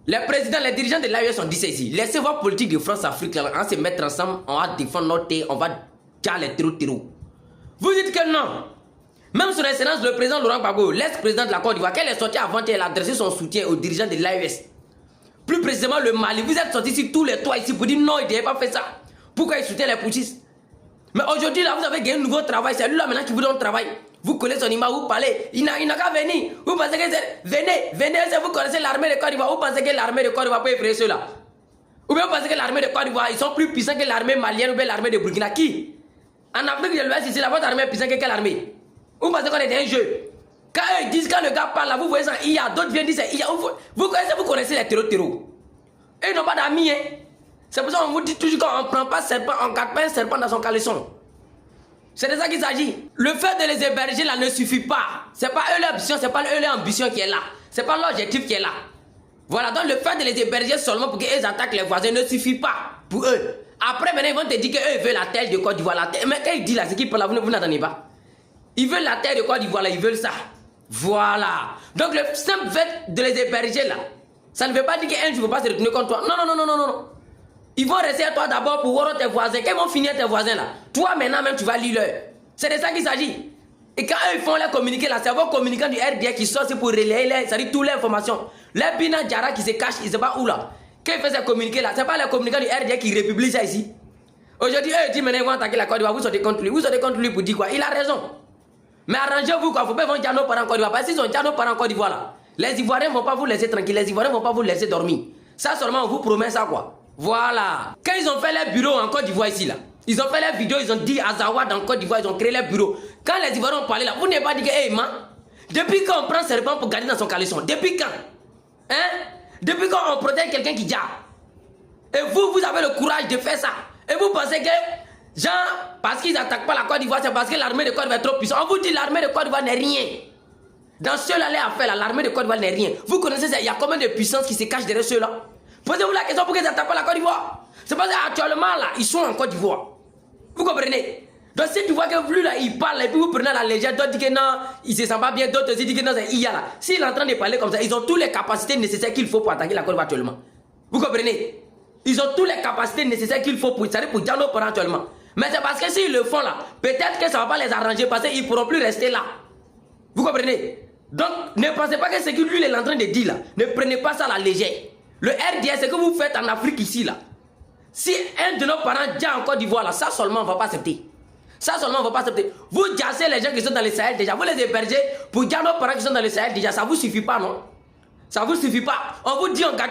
Les présidents, les dirigeants de l'AES ont dit ceci. Laissez vos politiques de France-Afrique, on va se mettre ensemble, on va défendre notre terre, on va faire les terreaux. Vous dites que non. Même son excellence, le président Laurent Gbagbo, l'ex-président de la Côte d'Ivoire, qu'elle est sortie avant-hier, elle a adressé son soutien aux dirigeants de l'AES. Plus précisément le Mali. Vous êtes sortis ici tous les trois ici pour dire non, il ne devait pas faire ça. Pourquoi il soutient les putschistes? Mais aujourd'hui, là, vous avez gagné un nouveau travail. C'est lui là maintenant qui vous donne travail. Vous connaissez son image, vous parlez. Il n'a qu'à venir. Vous pensez que c'est... Venez, vous connaissez l'armée de Côte d'Ivoire. Vous pensez que l'armée de Côte d'Ivoire peut effrayer ceux-là? Ou bien vous pensez que l'armée de Côte d'Ivoire, ils sont plus puissants que l'armée malienne ou bien l'armée de Burkina? Qui? En Afrique de l'Ouest, ici, la votre armée est puissante que quelle armée? Vous pensez qu'on est dans un jeu? Quand eux disent, quand le gars parle là, vous voyez ça, il y a d'autres viennent dire ça. Vous connaissez les terreaux. Eux n'ont pas d'amis, hein. C'est pour ça qu'on vous dit toujours qu'on ne prend pas serpent, on ne garde pas un serpent dans son caleçon. C'est de ça qu'il s'agit. Le fait de les héberger là ne suffit pas. C'est pas eux leur ambition, c'est pas eux leur ambition qui est là. C'est pas l'objectif qui est là. Voilà, donc le fait de les héberger seulement pour qu'ils attaquent les voisins ne suffit pas pour eux. Après, maintenant, ils vont te dire qu'eux ils veulent la terre de Côte d'Ivoire. Mais quand ils disent là, c'est qu'ils parlent, vous n'entendez pas. Ils veulent la terre de Côte d'Ivoire, ils veulent ça. Voilà. Donc le simple fait de les héberger là, ça ne veut pas dire qu'un jour ils ne vont pas se retourner contre toi. Non. Ils vont rester à toi d'abord pour voir tes voisins. Quand ils vont finir tes voisins là, toi maintenant même tu vas lire leur. C'est de ça qu'il s'agit. Et quand eux ils font les communiqués là, c'est vos communicants du RDA qui sortent pour relayer, c'est-à-dire toutes les informations. Les Bina Diarra qui se cachent, ils ne savent pas où là. Quand ils font ces communiqués là, c'est pas les communicants du RDA qui republient ça ici. Aujourd'hui, eux ils disent maintenant ils vont attaquer la Côte d'Ivoire, vous sortez contre lui. Vous sortez contre lui pour dire quoi? Il a raison. Mais arrangez-vous quoi, il ne faut pas dire nos parents en Côte d'Ivoire. Parce qu'ils ont dit nos parents en Côte d'Ivoire là. Les Ivoiriens ne vont pas vous laisser tranquille, les Ivoiriens ne vont pas vous laisser dormir. Ça seulement on vous promet ça quoi. Voilà. Quand ils ont fait les bureaux en Côte d'Ivoire ici là, ils ont fait les vidéos, ils ont dit à Zawad en Côte d'Ivoire, ils ont créé les bureaux. Quand les Ivoiriens ont parlé là, vous n'avez pas dit que, hey man, depuis quand on prend serpent pour garder dans son caleçon? Depuis quand? Hein? Depuis quand on protège quelqu'un qui diable? Et vous avez le courage de faire ça. Et vous pensez que, genre, parce qu'ils n'attaquent pas la Côte d'Ivoire, c'est parce que l'armée de Côte d'Ivoire est trop puissante. On vous dit l'armée de Côte d'Ivoire n'est rien. Dans ceux-là, les affaires, l'armée de Côte d'Ivoire n'est rien. Vous connaissez ça, il y a combien de puissances qui se cachent derrière ceux-là? Posez-vous la question pourquoi ils n'attaquent pas la Côte d'Ivoire. C'est parce qu'actuellement, là, ils sont en Côte d'Ivoire. Vous comprenez? Donc si tu vois que lui, là, il parle et puis vous prenez la légère, d'autres disent que non, il se sent pas bien, d'autres disent que non, c'est IA là. S'il est en train de parler comme ça, ils ont toutes les capacités nécessaires qu'il faut pour attaquer la Côte d'Ivoire actuellement. Vous comprenez? Ils ont toutes les capacités nécessaires qu'il faut pour dire nos parents actuellement. Mais c'est parce que s'ils le font là, peut-être que ça ne va pas les arranger parce qu'ils ne pourront plus rester là. Vous comprenez? Donc, ne pensez pas que ce que lui il est en train de dire là, ne prenez pas ça à la légère. Le RDS, ce que vous faites en Afrique ici là, si un de nos parents dit en Côte d'Ivoire là, ça seulement on ne va pas accepter. Ça seulement on ne va pas accepter. Vous jassez les gens qui sont dans le Sahel déjà, vous les hébergez pour dire nos parents qui sont dans le Sahel déjà, ça ne vous suffit pas non? Ça ne vous suffit pas. On vous dit on garde